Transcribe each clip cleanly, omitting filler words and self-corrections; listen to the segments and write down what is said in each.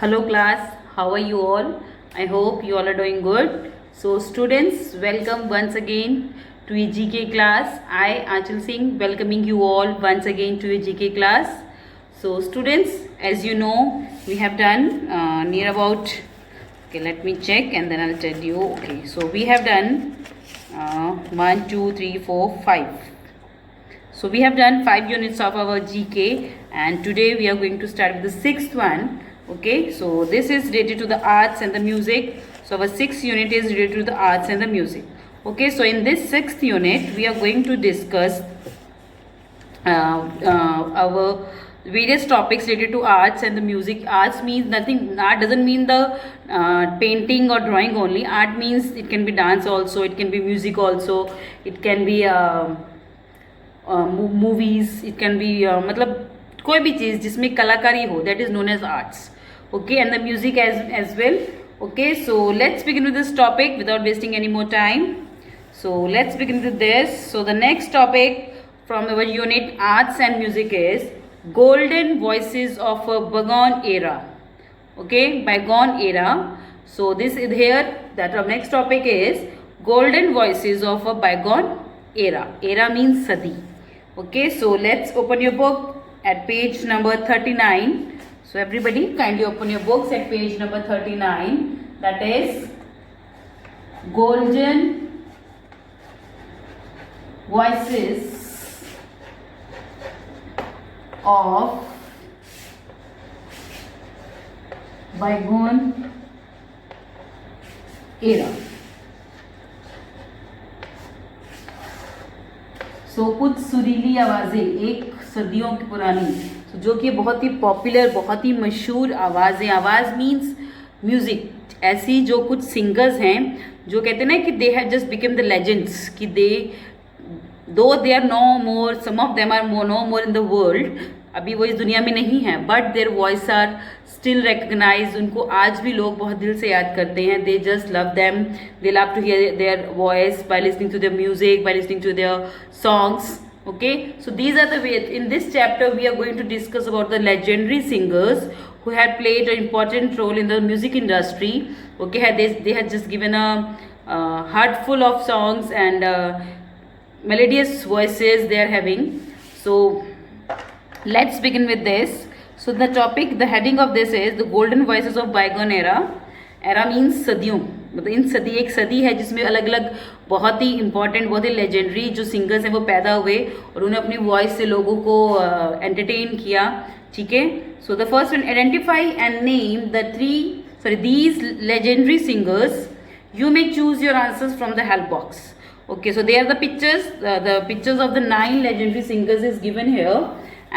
Hello class, how are you all? I hope you all are doing good. So students, welcome once again to your GK class. I Achal Singh welcoming you all once again to your GK class. So students, as you know, we have done near about, okay, let me check and then I'll tell you. Okay, so we have done 1, 2, 3, 4, 5. So we have done 5 units of our GK and today we are going to start with the 6th one. Okay, so this is related to the arts and the music. So our 6th unit is related to the arts and the music. Okay, so in this 6th unit we are going to discuss our various topics related to arts and the music. Arts means nothing, art doesn't mean the painting or drawing only. Art means it can be dance also, it can be music also, it can be movies, it can be मतलब कोई भी चीज़ जिसमें कलाकारी हो, that is known as arts. Okay, and the music as well. Okay, so let's begin with this topic without wasting any more time. So let's begin with this. So the next topic from our unit arts and music is golden voices of a bygone era. Okay, bygone era. So this is here that our next topic is golden voices of a bygone era. Era means sadi. Okay, so let's open your book at page number 39. So everybody kindly open your books at page number 39. That is golden voices of bygone era. सो कुछ सुरीली आवाज़ें एक सदियों की पुरानी, जो कि बहुत ही पॉपुलर, बहुत ही मशहूर आवाज़ें. आवाज़ मीन्स म्यूज़िक. ऐसी जो कुछ सिंगर्स हैं जो कहते हैं ना कि they have just become the legends, कि though they are no more, some of them are no more in the world. अभी वो इस दुनिया में नहीं है, but their voice are still recognise. उनको आज भी लोग बहुत दिल से याद करते हैं. They just love them, they love to hear their voice by listening to their music, by listening to their songs. Okay, so these are the ways. In this chapter we are going to discuss about the legendary singers who had played an important role in the music industry. Okay, they had just given a heart full of songs and melodious voices they are having. So let's begin with this. So the topic, the heading of this is the golden voices of bygone era. Era means सदियों, मतलब इन सदी, एक सदी है जिसमें अलग अलग बहुत ही इंपॉर्टेंट, बहुत ही लेजेंडरी जो सिंगर्स हैं वो पैदा हुए और उन्होंने अपनी वॉइस से लोगों को एंटरटेन किया. ठीक है, so the first one, identify and name these legendary singers. You may choose your answers from the help box. Okay, so they are the pictures of the 9 legendary singers is given here,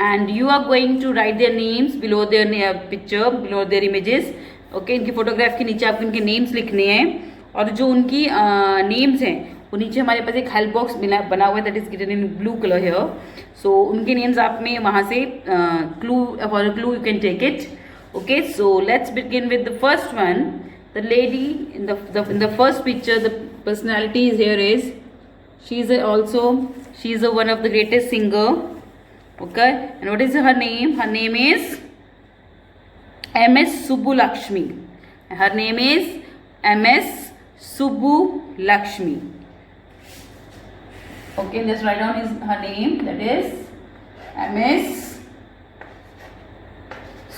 and you are going to write their names below their picture, below their images. Okay, इनकी photograph के नीचे आपको इनके names लिखने हैं और जो उनकी नेम्स हैं वो नीचे हमारे पास एक हेल्प बॉक्स बना हुआ है, that is given in blue colour here. So उनके नेम्स आप में वहाँ से for clue you can take it. Okay, so let's begin with the first one. The lady in the first picture, the personality is here is, she is one of the greatest singer. Okay, and what is her name? Her name is M.S. Subbulakshmi. Her name is M.S. Subbulakshmi. Okay, let's write down her name. That is M.S.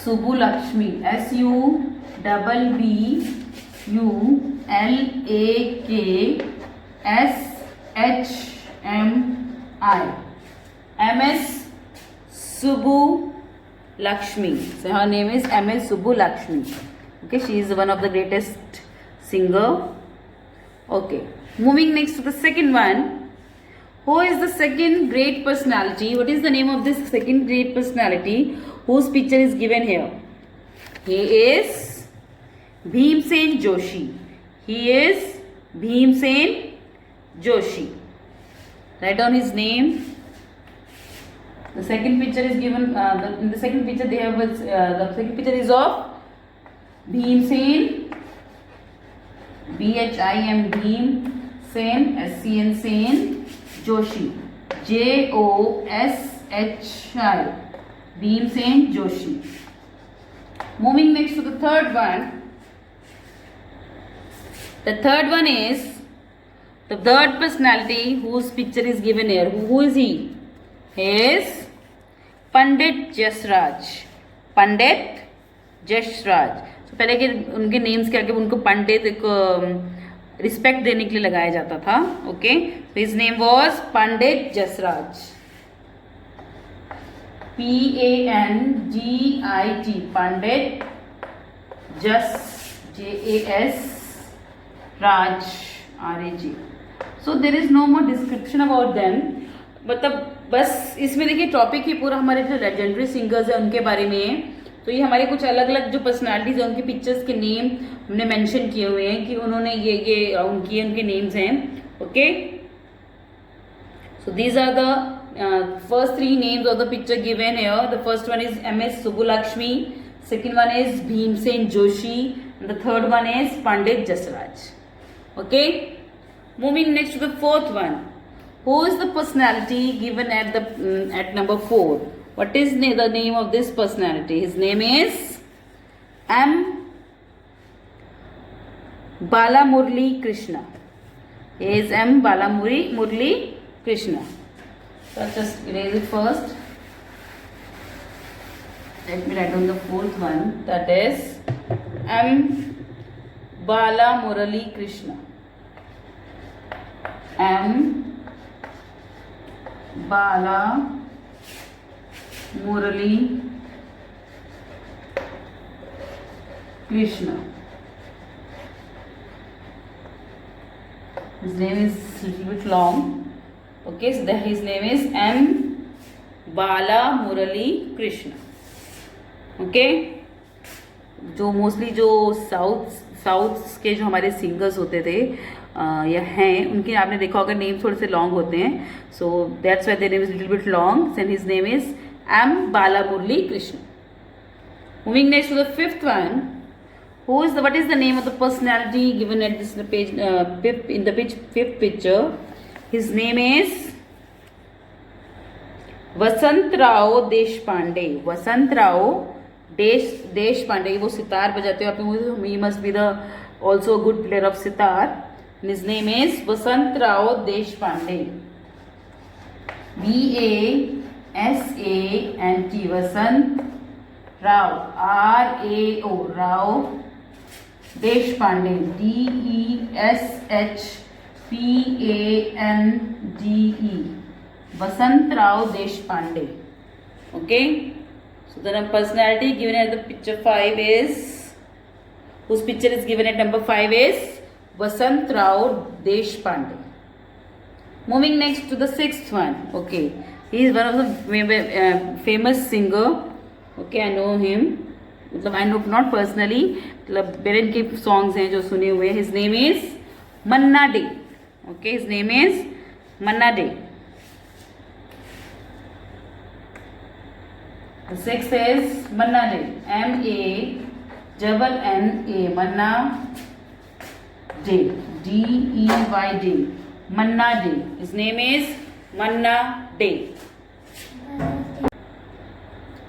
Subbulakshmi. Subbulakshmi. M.S. Subbulakshmi. So her name is M.S. Subbulakshmi. Okay, she is one of the greatest singer. Okay, moving next to the second one. Who is the second great personality? What is the name of this second great personality whose picture is given here? He is Bhimsen Joshi. He is Bhimsen Joshi. Write down his name. The second picture is given. In the second picture, they have the second picture is of Bhimsen, Bhim Bhimsen, SCN Sen Joshi, JOSHI, Bhimsen Joshi. Moving next to the third one. The third one is the third personality whose picture is given here. Who is he? He is Pandit Jasraj. Pandit Jasraj. So पहले के उनके names के आगे उनको पंडित एक respect देने के लिए लगाया जाता था. Okay, his name was Pandit Jasraj. PANDIT, Pandit JAS Raj RAG. So there is no more description about them. मतलब बस इसमें देखिए टॉपिक ही पूरा हमारे जो लेजेंडरी सिंगर्स हैं उनके बारे में है. तो ये हमारे कुछ अलग अलग जो पर्सनालिटीज हैं उनके पिक्चर्स के नेम हमने मेंशन किए हुए हैं कि उन्होंने ये उनके नेम्स हैं. Okay, so these are the first three names of the picture given here. The first one is MS Subbulakshmi, second one is Bhimsen Joshi, and the third one is Pandit Jasraj. Okay, moving next to the fourth one. Who is the personality given at the at number 4? What is the name of this personality? His name is M. Balamurali Krishna. He is M. Balamurali Krishna. So I'll just erase it first. Let me write down the fourth one. That is M. Balamurali Krishna. M. Balamurali Krishna. His name is a little bit long. Okay, so his name is M. Balamurali Krishna. Okay, जो mostly जो south के जो हमारे singers होते थे या हैं उनके आपने देखा होगा नेम थोड़े से लॉन्ग होते हैं. So that's why their name is little bit long and his name is M. Balamurali Krishna. Moving next to the fifth one. What is the name of the personality given at this page fifth picture? His name is Vasantrao Deshpande. Vasantrao Deshpande, वो सितार बजाते हो आप. He must be the also good player of sitar. His name is Vasantrao Deshpande. VASANT, Vasant Rao, RAO, Rao Deshpande, DESHPANDE, Vasantrao Deshpande. Okay, so the personality given at the picture 5 is, whose picture is given at number 5 is Vasantrao Deshpande. Moving next to the sixth one. Okay, he is one of the famous singer. Okay, I know him. मतलब I know not personally, मतलब मेरे इनके songs हैं जो सुने हुए. His name is Manna Dey. Okay, his name is Manna Dey. The sixth is Manna Dey. MANNA, Manna Dey, DEY. Manna Dey. His name is Manna Dey.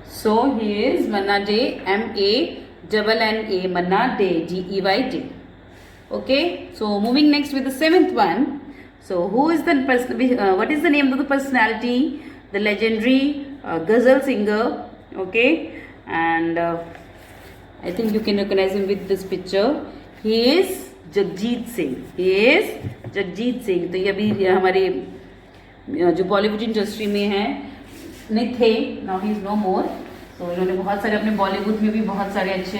So he is Manna Dey, MANNA, Manna Dey, DEY. Okay, so moving next with the seventh one. So what is the name of the personality? The legendary ghazal singer. Okay, and I think you can recognize him with this picture. He is Jagjit Singh. तो ये अभी हमारे जो Bollywood industry में हैं नहीं थे, now he is no मोर. तो इन्होंने बहुत सारे अपने बॉलीवुड में भी बहुत सारे अच्छे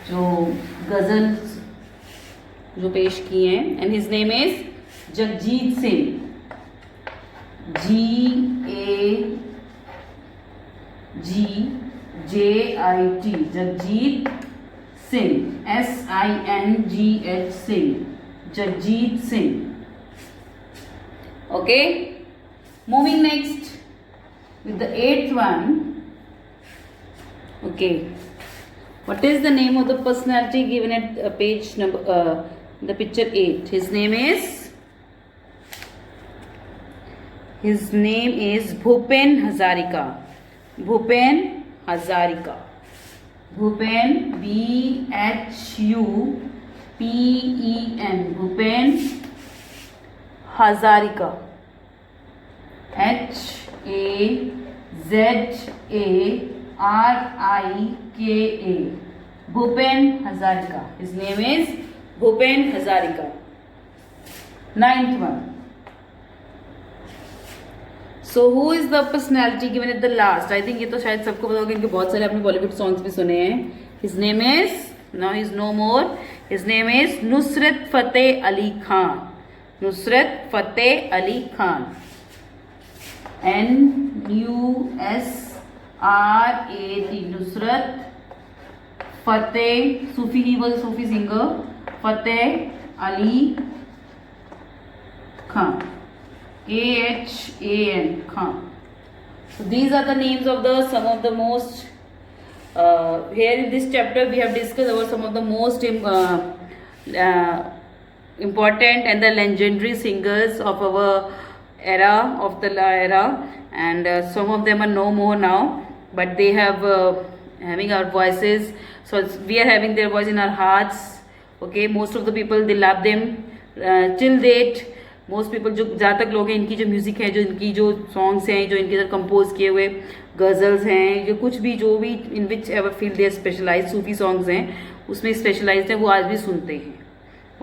जो गजल जो पेश किए हैं. And his name is Jagjit Singh. GAGJIT, Jagjit Singh. SINGH Singh, Jagjit Singh. Okay, moving next with the eighth one. Okay, what is the name of the personality given at page number the picture 8? His name is Bhupen Hazarika. Bhupen, BHUPEN, Bhupen Hazarika, HAZARIKA, Bhupen Hazarika. His name is Bhupen Hazarika. 9th one. So who is the personality given at the last? I think ये तो शायद सबको पता होगा, इनके बहुत सारे आपने बॉलीवुड सॉन्ग्स भी सुने हैं. His name is, now he is no more. His name is Nusrat Fateh Ali Khan. Nusrat Fateh Ali Khan. NUSRAT. Nusrat Fateh. Sufi, he was a Sufi singer. Fateh Ali Khan. KHAN, Khan. So these are the names of some of the most here in this chapter we have discussed about some of the most important and the legendary singers of our era, and some of them are no more now, but they have having our voices, so we are having their voice in our hearts. Okay, most of the people, they love them till date. Most people, जो ज़्यादा तक लोग हैं, इनकी जो music है, जो इनकी जो सॉन्ग्स हैं, जो इनके साथ कंपोज किए हुए गज़ल्स हैं, जो कुछ भी, जो भी in whichever field they specialise Sufi songs हैं, उसमें स्पेशलाइज्ड हैं, वो आज भी सुनते हैं.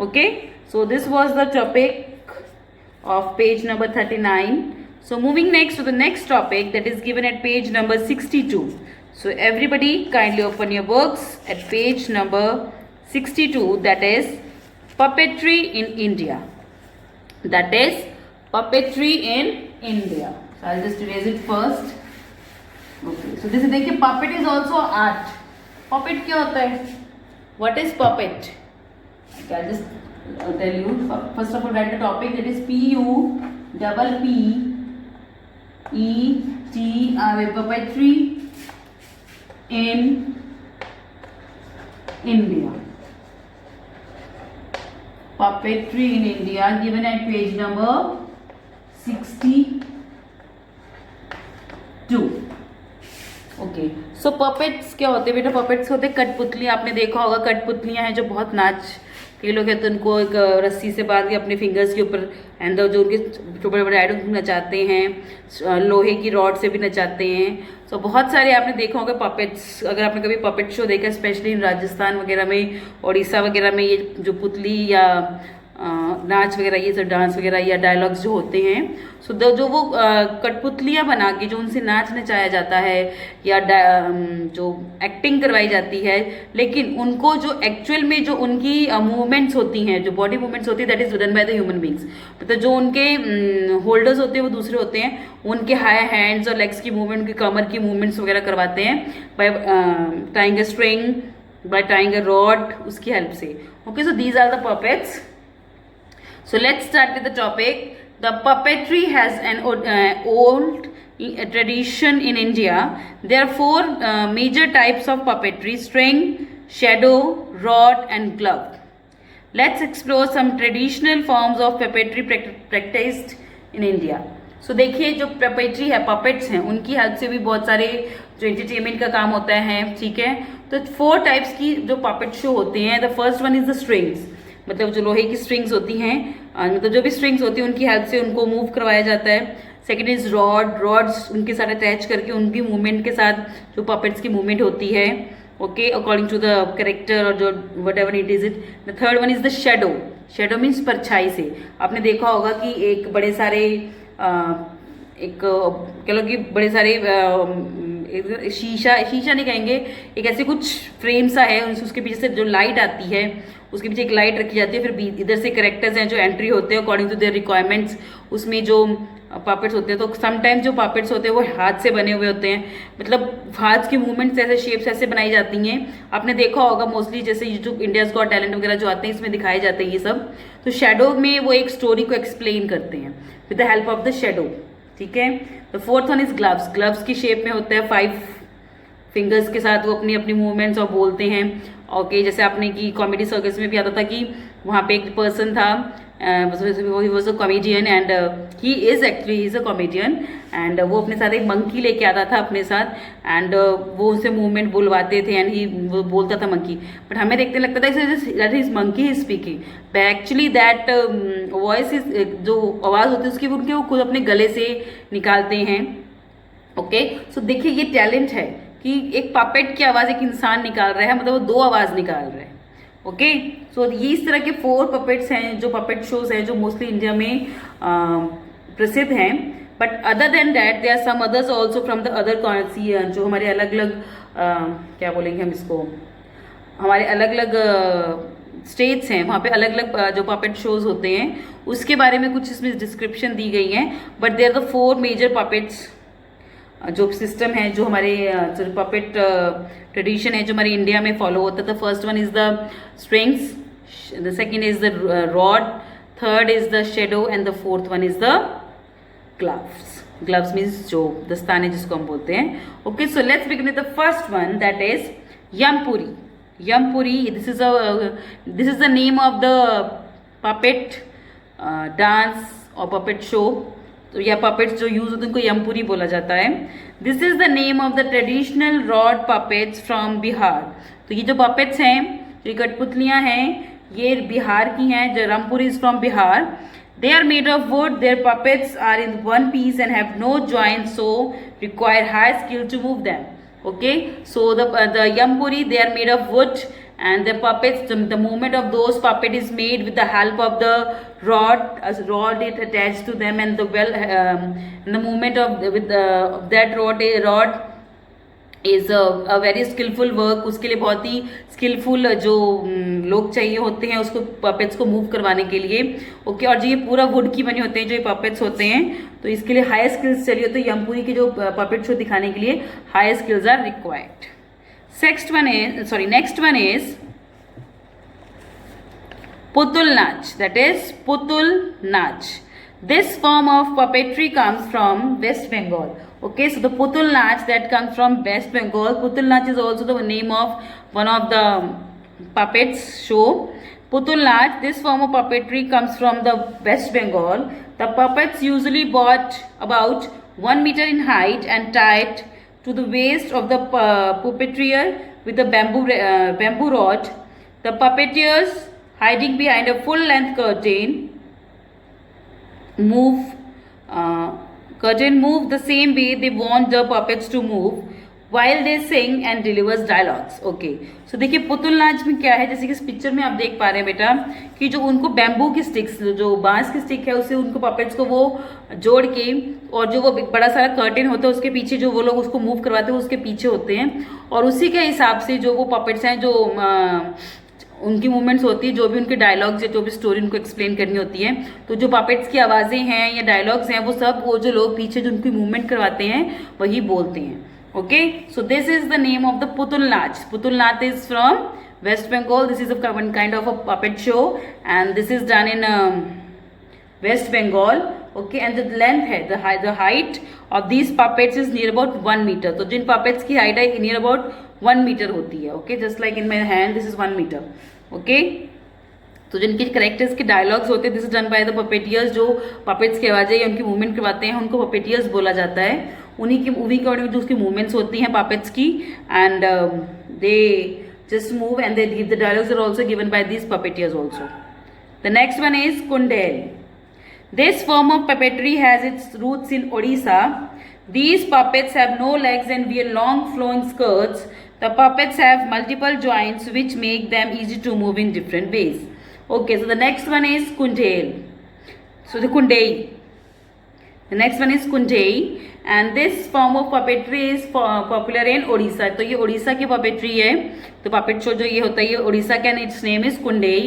Okay, so this was the topic of page number 39. So moving next to the next topic that is given at page number 62. So everybody kindly open your books at page number 62, that is puppetry in India. That is puppetry in India. So I'll just erase it first. Okay. So this is, देखिए, puppet is also art. Puppet क्या होता है? What is puppet? Okay, I'll just tell you. First of all, write the topic. That is PUPPETR. Puppetry in India. Puppetry in India, given at page number 62. Okay, so puppets क्या होते हैं बेटा? puppets होते हैं कठपुतली. आपने देखा होगा कठपुतलियाँ हैं जो बहुत नाच, कई लोग हैं तो उनको एक रस्सी से बांध के अपने फिंगर्स के ऊपर, एंड जो उनके बड़े बड़े आइडल नचाते हैं, लोहे की रॉड से भी नचाते हैं. सो बहुत सारे आपने देखा होगा पपेट्स. अगर आपने कभी पपेट शो देखा, स्पेशली इन राजस्थान वगैरह में, उड़ीसा वगैरह में, ये जो पुतली या नाच वगैरह, ये सब डांस वगैरह या डायलॉग्स जो होते हैं, सो जो वो कठपुतलियाँ बना के जो उनसे नाच नचाया जाता है या जो एक्टिंग करवाई जाती है, लेकिन उनको जो एक्चुअल में जो उनकी मूवमेंट्स होती हैं, जो बॉडी मूवमेंट्स होती है, that is done by the human beings. मतलब जो उनके होल्डर्स होते हैं वो दूसरे होते हैं, उनके हाई हैंड्स और लेग्स की मूवमेंट, उनकी कमर की मूवमेंट्स वगैरह करवाते हैं by tying a string, by tying a rod, उसकी हेल्प से. Okay, so these are the puppets. So let's start with the topic. The puppetry has an old tradition in India. There are four major types of puppetry: string, shadow, rod, and glove. Let's explore some traditional forms of puppetry practiced in India. So देखिए, जो puppetry है, puppets हैं, उनकी help से भी बहुत सारे जो एंटरटेनमेंट का काम होता है. ठीक है, तो 4 टाइप्स की जो puppet show होते हैं. The first one is the strings. मतलब जो लोहे की स्ट्रिंग्स होती हैं, मतलब जो भी स्ट्रिंग्स होती हैं, उनकी हेल्प से उनको मूव करवाया जाता है. सेकेंड इज रॉड्स, उनके साथ अटैच करके उनकी मूवमेंट के साथ जो पपेट्स की मूवमेंट होती है, okay, according to the character और जो whatever it is it. The third one is the shadow means परछाई से. आपने देखा होगा कि एक बड़े सारे एक कह लो कि बड़े सारे शीशा नहीं कहेंगे, एक ऐसे कुछ फ्रेम सा है, उसके पीछे से जो लाइट आती है, उसके पीछे एक लाइट रखी जाती है, फिर इधर से कैरेक्टर्स हैं जो एंट्री होते हैं अकॉर्डिंग टू देयर रिक्वायरमेंट्स. उसमें जो पापेट्स होते हैं, तो समटाइम्स जो पापेट्स होते हैं वो हाथ से बने हुए होते हैं, मतलब हाथ की मूवमेंट्स ऐसे, शेप्स ऐसे बनाई जाती हैं. आपने देखा होगा मोस्टली जैसे जो इंडियाज गॉट टैलेंट वगैरह जो आते हैं, इसमें दिखाए जाते हैं ये सब. तो शेडो में वो एक स्टोरी को एक्सप्लेन करते हैं with the help of the shadow. ठीक है, the fourth one is gloves की शेप में होता है, 5 फिंगर्स के साथ वो अपनी अपनी मूवमेंट्स और बोलते हैं. ओके, जैसे आपने की कॉमेडी सर्कस में भी आता था कि वहाँ पे एक पर्सन था he was a comedian and he is actually he is a comedian and वो अपने साथ एक मंकी लेके आता था अपने साथ एंड वो उनसे मूवमेंट बुलवाते थे एंड ही वो बोलता था मंकी, बट हमें देखते लगता था that is monkey is speaking, but actually that voice is, जो आवाज़ होती है उसकी उनके वो खुद अपने गले से निकालते हैं। ओके सो देखिए ये टैलेंट है कि एक पपेट की आवाज़ एक इंसान निकाल रहा है, मतलब वो दो आवाज़ निकाल रहा है। ओके सो ये इस तरह के 4 पपेट्स हैं जो पपेट शोज हैं जो मोस्टली इंडिया में प्रसिद्ध हैं, but other than that there are some others also from the other country, जो हमारे अलग अलग क्या बोलेंगे हम इसको, हमारे अलग अलग स्टेट्स हैं, वहाँ पे अलग अलग जो पपेट शोज होते हैं उसके बारे में कुछ इसमें डिस्क्रिप्शन दी गई हैं, but they are the 4 major puppets जो सिस्टम है जो हमारे पपेट ट्रेडिशन है जो हमारे इंडिया में फॉलो होता है। The first one is the strings, the second is the rod, third is the shadow and the fourth one is the gloves. Gloves means जो दस्ताने जिसको हम बोलते हैं। Okay so let's begin with the first one that is Yampuri. Yampuri this is the name of the puppet dance और puppet show, तो या puppets जो यूज होते हैं उनको यमपुरी बोला जाता है। This is the name of the traditional rod puppets from Bihar. तो ये जो पपेट्स हैं, जो कठपुतलियां हैं, ये बिहार की हैं। जो Yampuri is from Bihar. They are made of wood, their puppets are in one piece and have no joint, so require high skill to move them. Okay, so the yampuri, they are made of wood and the puppets, the movement of those puppet is made with the help of the rod, as rod it attached to them, and and the movement of with that rod is a very skillful work। उसके लिए बहुत ही skillful जो लोग चाहिए होते हैं उसको puppets को मूव करवाने के लिए। ओके और जो ये पूरा वुड की बने होते हैं जो ये पपेट्स होते हैं, तो इसके लिए हाई स्किल्स चाहिए होते हैं। यमपुरी की जो पपेट शो दिखाने के लिए high skills are required. Next one is Putul Nach, that is Putul नाच। This form of puppetry comes from West Bengal. Okay, so the Putul Nach that comes from West Bengal. Putul Nach is also the name of one of the puppets show. Putul Nach, this form of puppetry comes from the West Bengal. The puppets usually about 1 meter in height and tied to the waist of the puppeteer with a bamboo rod. The puppeteers hiding behind a full length curtain move the same way they want the puppets to move while they sing and delivers dialogues. Okay, so देखिए पुतुल नाच में क्या है, जैसे कि इस picture में आप देख पा रहे हैं बेटा कि जो उनको बैम्बू की स्टिक्स, जो बांस की स्टिक है उससे उनको पपेट्स को वो जोड़ के, और जो वो बड़ा सारा कर्टेन होता है उसके पीछे जो वो लोग उसको मूव करवाते हैं उसके पीछे होते हैं, और उसी के हिसाब से जो वो पपेट्स हैं जो उनकी मूवमेंट्स होती है, जो भी उनके डायलॉग्स है, जो भी स्टोरी उनको एक्सप्लेन करनी होती है, तो जो पपेट्स की आवाज़ें हैं या डायलॉग्स हैं वो सब वो जो लोग पीछे जो उनकी मूवमेंट करवाते हैं वही बोलते हैं। Okay so this is the name of the Putul Nach. Putul Nach is from West Bengal. This is a kind of a puppet show and this is done in West Bengal. Okay and the length है, the height of these puppets is near about 1 meter. तो जिन puppets की height है near about 1 meter होती है। Okay just like in my hand this is 1 meter. Okay तो जिनके characters के डायलॉग्स होते हैं this is done by the puppeteers. जो पपेट्स की आवाज़ें या उनकी मूवमेंट करवाते हैं उनको पपेटियर्स बोला जाता है। उन्हीं के जो उसकी मूवमेंट्स होती हैं पपेट्स की, and they just move and they give the dialogues are also given by these puppeteers also. The next one is Kundhei. This form of puppetry has its roots in Odisha. These puppets have no legs and wear long flowing skirts. The puppets have multiple joints which make them easy to move in different ways. Okay, so the next one is Kundel. So the Kundei. The next one is Kundei, and this form of puppetry is popular in Odisha. तो ये ओडिशा की puppetry है। तो puppet show जो ये होता है ये ओडिशा का, its name is Kundei.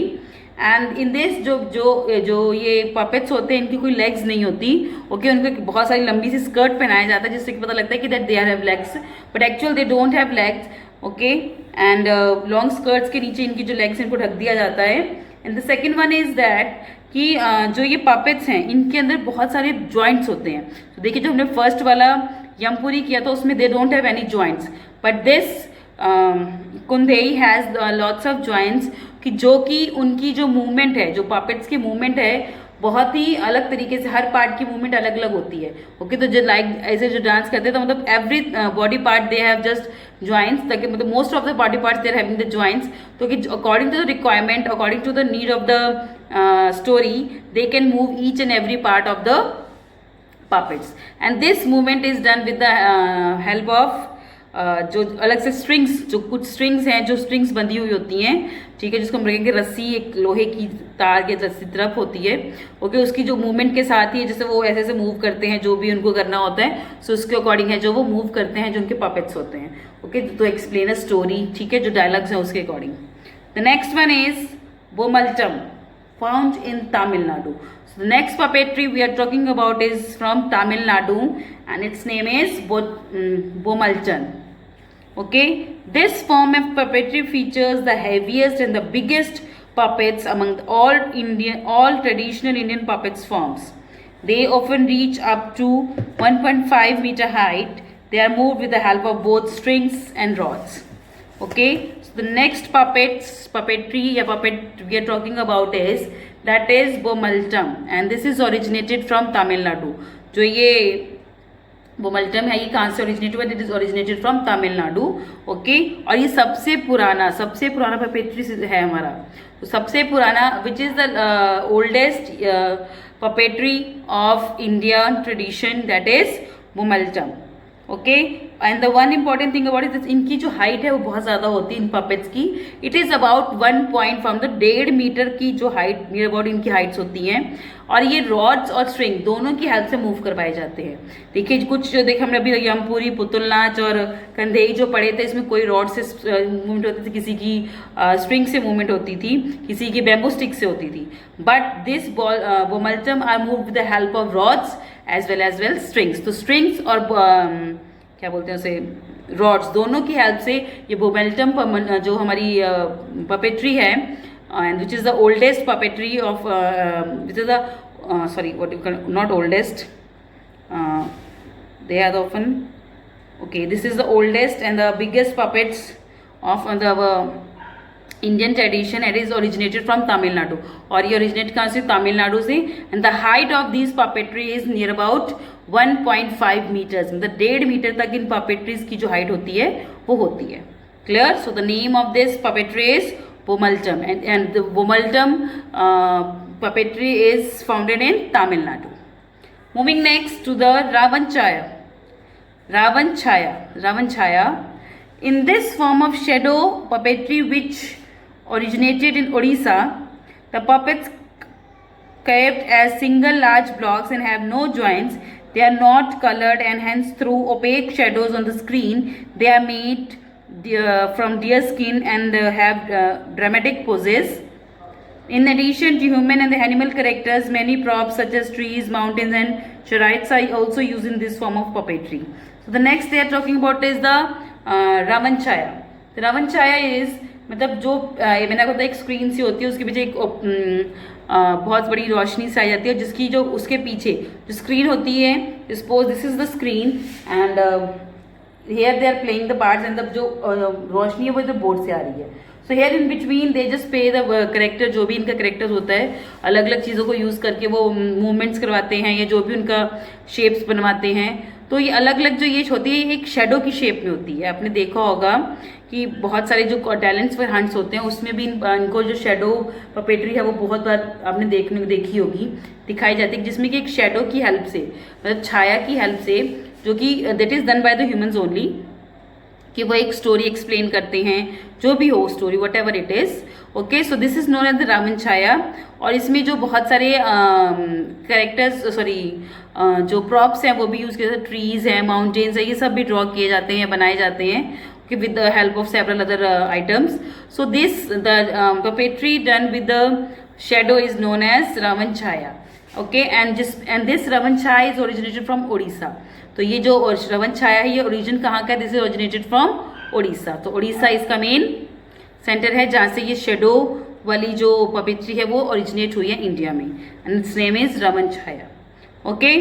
And in this जो ये पपेट्स होते हैं इनकी कोई लेग्स नहीं होती। ओके उनको बहुत सारी लंबी सी स्कर्ट पहनाया जाता है जिससे कि पता लगता है कि that they are have legs, but actual they don't have legs. Okay and long skirts के नीचे इनकी जो लेग्स इनको ढक दिया जाता है। And the second one is that कि जो ये पपेट्स हैं इनके अंदर बहुत सारे जॉइंट्स होते हैं। तो देखिए जो हमने फर्स्ट वाला यमपुरी किया था उसमें they don't have any joints, but this Kundhei has lots of joints, कि जो कि उनकी जो मूवमेंट है, जो पपेट्स की मूवमेंट है बहुत ही अलग तरीके से, हर पार्ट की मूवमेंट अलग अलग होती है। ओके, तो जो लाइक ऐसे जो डांस करते हैं तो मतलब every body part they have just joints, ताकि मतलब most of the body parts they are having the joints, तो कि according to the requirement, according to the need of the story, they can move each and every part of the puppets, and this movement is done with the help of जो अलग से strings, जो कुछ strings हैं, जो strings बंधी हुई होती हैं, ठीक है, जिसको हम रखेंगे रस्सी, एक लोहे की तार के रस्सी तरफ होती है। ओके, उसकी जो मूवमेंट के साथ ही जैसे वो ऐसे ऐसे मूव करते हैं, जो भी उनको करना होता है, सो उसके अकॉर्डिंग है जो वो मूव करते हैं, जो उनके पपेट्स होते हैं। ओके, तो एक्सप्लेन अ स्टोरी, ठीक है, जो डायलॉग्स हैं उसके according. The next one is Bommalattam, found in Tamil Nadu. So the next puppetry we are talking about is from Tamil Nadu, and its name is Bomalchan. Okay, this form of puppetry features the heaviest and the biggest puppets among all traditional Indian puppets forms. They often reach up to 1.5 meter height. They are moved with the help of both strings and rods. Okay, so the next puppetry या puppet we are talking about is that is Bomaltam, and this is originated from Tamil Nadu. जो ये बोमल्टम है ये कहाँ से originate हुआ? It is originated from Tamil Nadu. Okay, और ये सबसे पुराना पपेट्री है हमारा, तो सबसे पुराना which is the oldest puppetry of Indian tradition, that is Bommalattam. Okay, and the one important thing about it, इनकी जो हाइट है वो बहुत ज़्यादा होती है इन पपेट्स की। It is about 1 point from the 1.5 meter की जो हाइट, नियर अबाउट इनकी हाइट्स होती हैं, और ये रॉड्स और स्ट्रिंग दोनों की हेल्प से मूव करवाए जाते हैं। देखिए कुछ जो देखे हमने अभी यमपुरी, पुतुल नाच और कंधेई जो पढ़े थे, इसमें कोई रॉड से मूवमेंट होती थी, किसी की स्ट्रिंग से मूवमेंट होती थी, किसी की बैम्बू स्टिक से होती थी। But this Bommalattam are move with the help of rods as well strings. तो स्ट्रिंग्स और क्या बोलते हैं उसे, रॉड्स, दोनों की हेल्प से ये बोमल्टम जो हमारी पपेट्री है, and which is the oldest puppetry of which is the sorry what you can, not oldest, they are often, okay, this is the oldest and the biggest puppets of the Indian tradition, and is originated from Tamil Nadu. और ये originate कहाँ से? तमिलनाडु से। And the height of this puppetry is near about 1.5 metres, मतलब 1.5 metre तक इन पपेट्रीज की जो height होती है वो होती है। Clear? So the name of this puppetry is Bommalattam, and the Bommalattam puppetry is founded in Tamil Nadu. Moving next to the Ravan Chaya. In this form of shadow puppetry which originated in Odisha, the puppets carved as single large blocks and have no joints. They are not colored, and hence through opaque shadows on the screen, they are made from deer skin and have dramatic poses. In addition to human and the animal characters, many props such as trees, mountains and chariots are also used in this form of puppetry. So the next they are talking about is the Ravan Chaya. The Ravan Chaya is मतलब जो मैंने आपको बताया एक screen सी होती है, उसके पीछे एक बहुत बड़ी रोशनी सी आ जाती है, जिसकी जो उसके पीछे जो स्क्रीन होती है, suppose this is the screen and here they are playing the parts, and जो रोशनी है वो इधर बोर्ड से आ रही है। So here in between they just पे द करेक्टर, जो भी इनका करेक्टर होता है, अलग अलग चीज़ों को यूज़ करके वो मूवमेंट्स करवाते हैं, या जो भी उनका शेप्स बनवाते हैं। तो ये अलग अलग जो ये होती है एक शेडो की शेप में होती है। आपने देखा होगा कि बहुत सारे जो टैलेंट्स फॉर हंट्स होते हैं उसमें भी इनको जो शेडो पपेट्री है वो बहुत बार आपने देखी होगी, दिखाई जाती है, जिसमें कि एक शेडो की हेल्प से, मतलब छाया की हेल्प से, जो कि that is done by the humans only, कि वो एक स्टोरी एक्सप्लेन करते हैं, जो भी हो story whatever it is. Okay, so this is known as the Ravan Chhaya. और इसमें जो बहुत सारे कैरेक्टर्स जो प्रॉप्स हैं वो भी यूज़ किए जाते हैं, ट्रीज हैं, माउंटेन्स हैं, ये सब भी ड्रॉ किए जाते हैं, बनाए जाते हैं, okay, with the help of several other items. So the puppetry done with the shadow is known as Ravan Chaya. Okay, and this Ravan Chaya is originated from Odisha. तो ये जो Ravan Chaya है, ये origin कहाँ का है? This is originated from Odisha. तो ओडिशा इसका मेन सेंटर है, जहाँ से ये शेडो वाली जो पपेट्री है वो ओरिजिनेट हुई है इंडिया में, and its name is Ravan Chaya. Okay,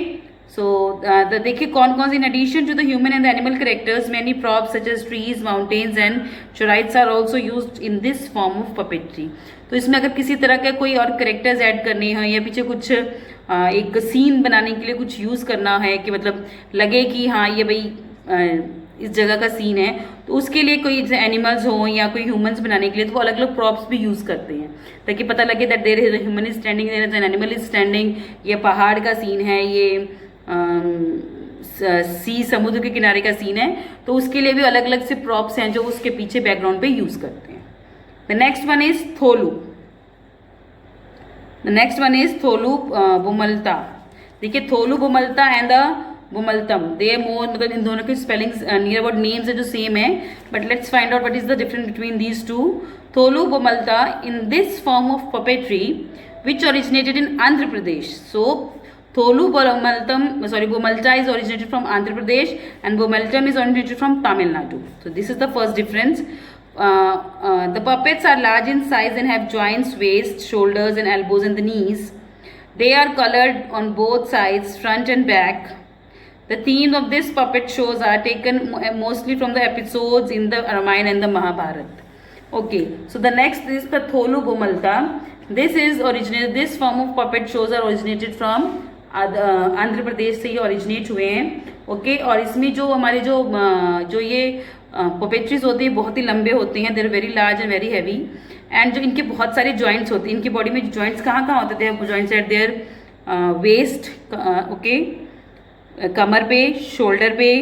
so देखिए कौन कौन से, in addition to the human and the animal characters many props such as trees, mountains and शोराइट्स are also used in this form of puppetry. तो इसमें अगर किसी तरह का कोई और करेक्टर्स ऐड करने हैं या पीछे कुछ एक सीन बनाने के लिए कुछ यूज़ करना है कि मतलब लगे कि हाँ ये भाई इस जगह का सीन है, तो उसके लिए कोई एनिमल्स हो या कोई ह्यूमंस बनाने के लिए तो वो अलग अलग प्रॉप्स भी यूज़ करते हैं ताकि पता लगे that there is human is standing, there is an animal is standing, ये पहाड़ का सीन है, ये सी समुद्र के किनारे का सीन है, तो उसके लिए भी अलग अलग से प्रॉप्स हैं जो उसके पीछे बैकग्राउंड पे यूज़ करते हैं। The next one is Tholu. The next one is Tholu Bommalata. देखिए थोलू बुमलता एंड द बुमलतम, दे मोर, मतलब इन दोनों की स्पेलिंग्स नियर अबाउट नेम्स है जो सेम है, but let's find out what is the difference between these two. Tholu Bommalata in this form of puppetry which originated in Andhra Pradesh. So Tholu Bommalattam, Bommalata is originated from Andhra Pradesh and Bumaltam is originated from Tamil Nadu. So this is the first difference. The puppets are large in size and have joints, waist, shoulders and elbows and the knees. They are colored on both sides, front and back. The themes of this puppet shows are taken mostly from the episodes in the Ramayana and the Mahabharata. Okay, so the next is the Tholu Bumalta. This form of puppet shows are originated from Andhra Pradesh से ये originate हुए हैं। Okay, और इसमें जो हमारे जो ये पपेट्रीज होते हैं बहुत ही लंबे होते हैं, they're very large and very heavy, and जो इनके बहुत सारे जॉइंट्स होते हैं, इनकी बॉडी में जॉइंट्स कहाँ कहाँ होते थे, joints at their waist, okay, कमर पे, शोल्डर पे,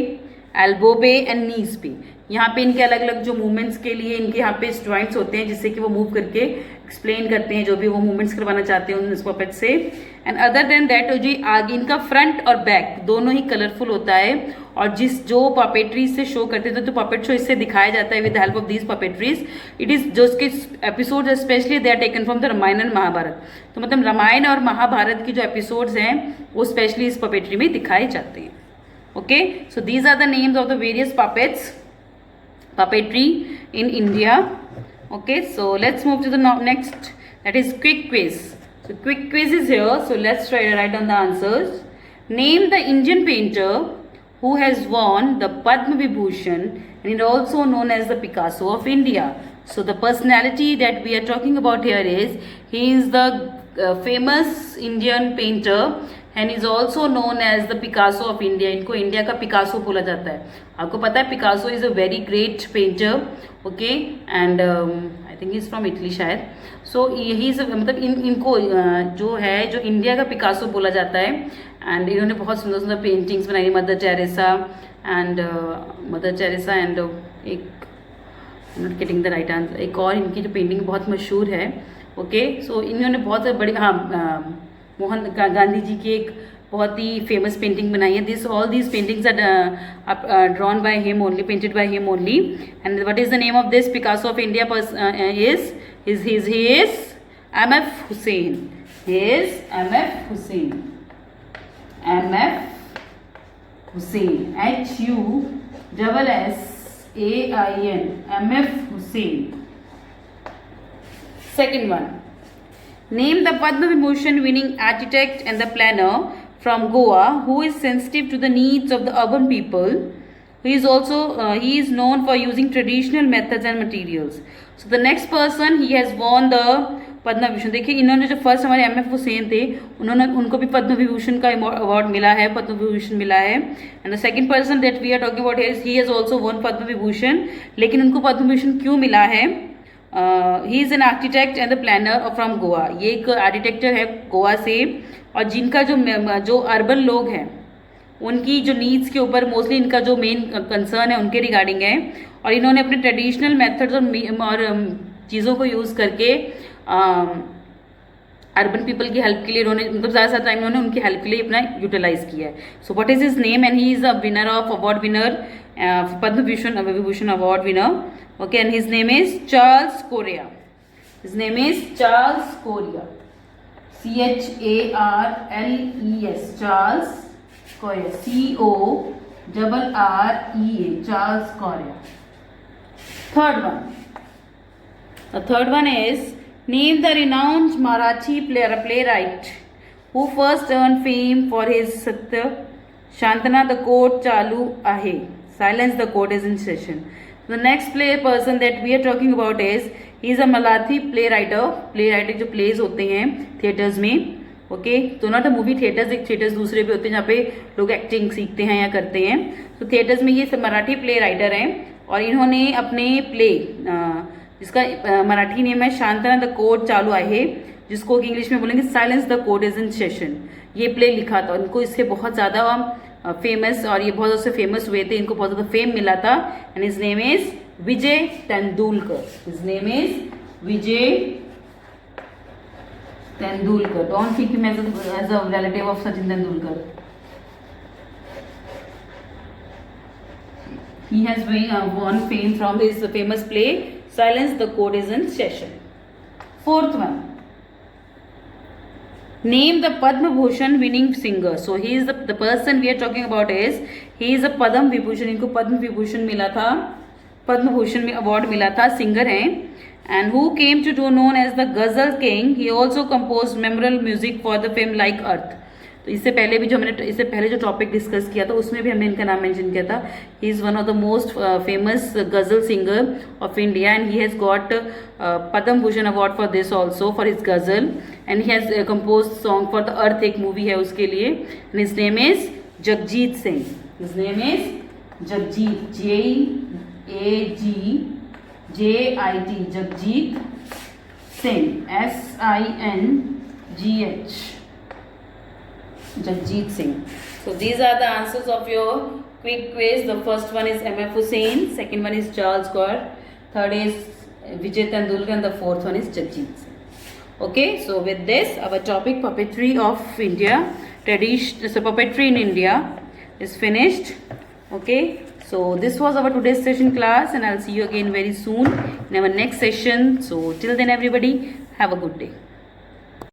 एल्बो पे एंड नीज पे। यहाँ पे इनके अलग अलग जो मूवमेंट्स के लिए इनके यहाँ पे जॉइंट्स होते हैं जिससे कि वो मूव करके एक्सप्लेन करते हैं जो भी वो मूवमेंट्स करवाना चाहते हैं उन पपेट से। एंड अदर देन दैट जी आगे इनका फ्रंट और बैक दोनों ही कलरफुल होता है, और जो पपेट्रीज से शो करते हैं तो पपेट शो इससे दिखाया जाता है with help of these puppetries. It is जो उसके episode specially they are taken from the Ramayana and Mahabharata. तो मतलब रामायण और महाभारत की जो एपिसोड्स हैं वो स्पेशली इस पपेट्री में दिखाए जाते हैं। Okay, so these are the names of the various puppetry in India. Okay, so let's move to the next, that is quick quiz. So quick quiz is here, so let's try to write down the answers. Name the Indian painter who has won the Padma Vibhushan and is also known as the Picasso of India. So the personality that we are talking about here is, he is the famous Indian painter and is also known as the Picasso of India. इनको India का Picasso बोला जाता है। आपको पता है Picasso is a very great painter, okay, and I think is from Italy शायद। सो यही मतलब इनको जो है जो इंडिया का पिकासो बोला जाता है, एंड इन्होंने बहुत सुंदर सुंदर पेंटिंग्स बनाई, मदर टेरेसा एंड एक not getting the right answer, एक और इनकी जो पेंटिंग बहुत मशहूर है। ओके, सो इन्होंने बहुत बड़ी, हाँ, मोहन गांधी जी की एक बहुत ही फेमस पेंटिंग बनाई है। All these paintings are drawn by him only, painted by him only. And what is the name of this Picasso of India is M.F. Hussain. He is M.F. Hussain. M.F. Hussain. Hussain. M.F. Hussain. Second one. Name the Padma Vibhushan winning architect and the planner from Goa who is sensitive to the needs of the urban people. He is known for using traditional methods and materials. So the next person, he has won the Padma Vibhushan. देखिए इन्होंने जो first हमारे M.F. Hussain थे उनको भी पद्म विभूषण का award मिला है, पद्म विभूषण मिला है। And the second person that we are talking about here, he has also won Padma Vibhushan. लेकिन उनको पद्म विभूषण क्यों मिला है? He is an architect and the planner from Goa. ये एक आर्किटेक्चर है गोवा से, और जिनका जो अर्बन लोग हैं उनकी जो नीड्स के ऊपर मोस्टली इनका जो मेन कंसर्न है उनके रिगार्डिंग है। और इन्होंने अपने ट्रेडिशनल मेथड्स और चीज़ों को यूज़ करके अर्बन पीपल की हेल्प के लिए इन्होंने मतलब ज़्यादा टाइम इन्होंने उनकी हेल्प के लिए अपना यूटिलाइज किया है। So what is his name? And he is a winner of award winner, Padma Vibhushan award winner. Okay, and his name is Charles Correa. His name is Charles Correa. C-H-A-R-L-E-S. Charles Correa. C-O-R-R-E-A. Charles Correa. Third one. The third one is, name the renowned Marathi playwright who first earned fame for his Shantana, the court चालू आहे. Silence, the court is in session. The next play person that we are talking about is he is a Marathi playwright जो plays होते हैं theatres में. Okay, तो not a movie theatres, एक theatres दूसरे भी होते हैं जहाँ पे लोग एक्टिंग सीखते हैं या करते हैं. तो थिएटर्स में ये सब मराठी प्ले राइटर हैं और इन्होंने अपने प्ले जिसका मराठी नेम है शांतना द कोर्ट चालू आहे, जिसको इंग्लिश में बोलेंगे silence the court is in session, ये प्ले लिखा था. उनको इससे बहुत ज़्यादा फेमस और ये बहुत ज़्यादा फेमस हुए थे, इनको बहुत ज़्यादा फेम मिला था. And his name is Vijay Tendulkar. His name is Vijay Tendulkar. Don't think him as a relative of Sachin Tendulkar. He has won fame from his famous play Silence, the Court is in Session. Fourth one. Name the Padma Bhushan winning singer. So he is the person we are talking about is he is a Padma Vibhushan. इनको पद्म विभूषण मिला था, पद्म भूषण में award मिला था, singer हैं. And who came to do known as the Ghazal King. He also composed memorable music for the film Like Earth. तो इससे पहले भी जो हमने इससे पहले जो टॉपिक डिस्कस किया था उसमें भी हमने इनका नाम मेंशन किया था. He is one of the most famous ghazal singer of India and he has got Padma Bhushan award for this also for his ghazal. And he has compose song for the earth, एक movie है उसके लिए. And his name is Jagjit Singh. His name is Jagjit, JAGJIT, Jagjit Singh, SINGH, Jagjit Singh. So these are the answers of your quick quiz. The first one is MF Hussain, second one is Charles Kaur, third is Vijay Tendulkar, and the fourth one is Jagjit Singh. Okay, so with this our topic puppetry of India, puppetry in India is finished. Okay, so this was our today's session class and I'll see you again very soon in our next session. So till then everybody have a good day.